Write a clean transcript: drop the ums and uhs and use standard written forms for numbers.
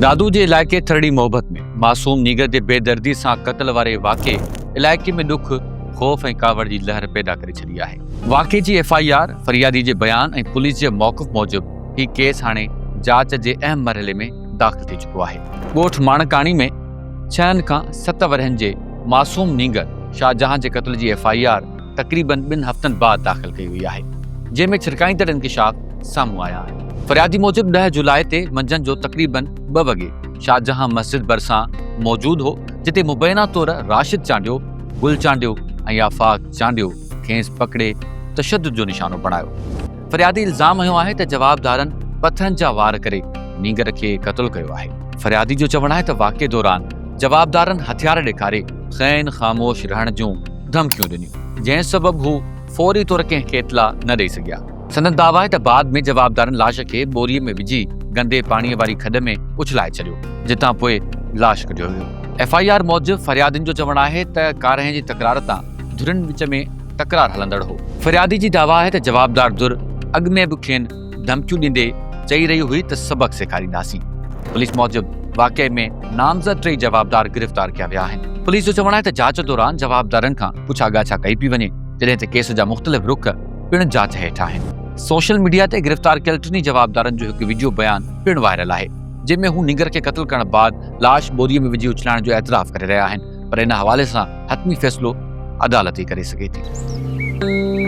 दादू जे इलाइक़े थरड़ी मोहब्बत में मासूम नीगर जे बेदर्दी सां क़त्ल वारे वाक़े इलाइक़े में ॾुख ख़ौफ़ ऐं कावड़ जी लहर पैदा करे छॾी आहे। वाक़े जी FIR, फरियादी जे बयान ऐं पुलिस जे मौक़िफ़ मूजिब ही केस हाणे जांच जे अहम मरहले में दाख़िल थी चुको आहे। ॻोठ माणकाणी में 6 खां 7 वरहनि जे मासूम नीगर शाहजहां जे क़त्ल जी FIR तक़रीबन 2 हफ़्तनि बाद दाख़िल कई हुई आहे, जंहिंमें छिड़काईंदड़ इंकिशाफ साम्हूं आया आहिनि। फरियादी मूजिब 10 जुलाई ते मंझंदि जो तक़रीबन 2 वॻे शाहजहां मस्जिद भरिसां मौजूदु हो, जिते मुबैना तौर राशिद चांडियो, गुल चांडियो ऐं आफ़ाक़ चांडियो खेसि पकड़े तशद्दुद जो निशानो बणायो। फरियादी इल्ज़ाम हयो आहे त जवाबदारनि पथरनि जा वार करे नीगर खे क़त्ल कयो आहे। फरियादी जो चवणु आहे त वाक़े दौरान जवाबदारनि हथियार ॾेखारे ख़ैन ख़ामोश रहण जूं धमकियूं ॾिनियूं, जंहिं सबबु हू फौरी तौर कंहिंखे इतला न ॾेई सघिया। संदन दावा आहे त बाद में जवाबदारनि लाश खे बोरीअ में विझी गंदे पाणीअ वारी खॾ में उछलाए छॾियो, जितां पोइ लाश कढियो वियो। FIR मूजिब फरियादियुनि जो चवणु आहे त कारहि जी तकरार तां धुरनि विच में तकरार हलंदड़ हो। फरियादी जी दावा आहे त जवाबदार धुर अॻु में बि खेनि धमकियूं ॾींदे चई रही हुई त सबक़ सेखारींदासीं। पुलिस मूजिब वाक़े में नामज़द 3 जवाबदार गिरफ़्तार कया विया आहिनि। पुलिस जो चवणु आहे त जांच दौरान जवाबदारनि खां पुछा ॻाछा कई पई वञे, जॾहिं त केस जा मुख़्तलिफ़ रुख़ पिणु जांच हेठि आहिनि। सोशल मीडिया ते गिरफ़्तार कयल 3 जवाबदारनि जो हिकु वीडियो बयान पिणु वायरल आहे, जंहिंमें हू नीगर खे क़त्ल करण बाद लाश बोरीअ में विझी उछलाइण जो एतिराफ़ करे रहिया आहिनि, पर इन हवाले सां हतमी फ़ैसिलो अदालत ई करे सघे थी।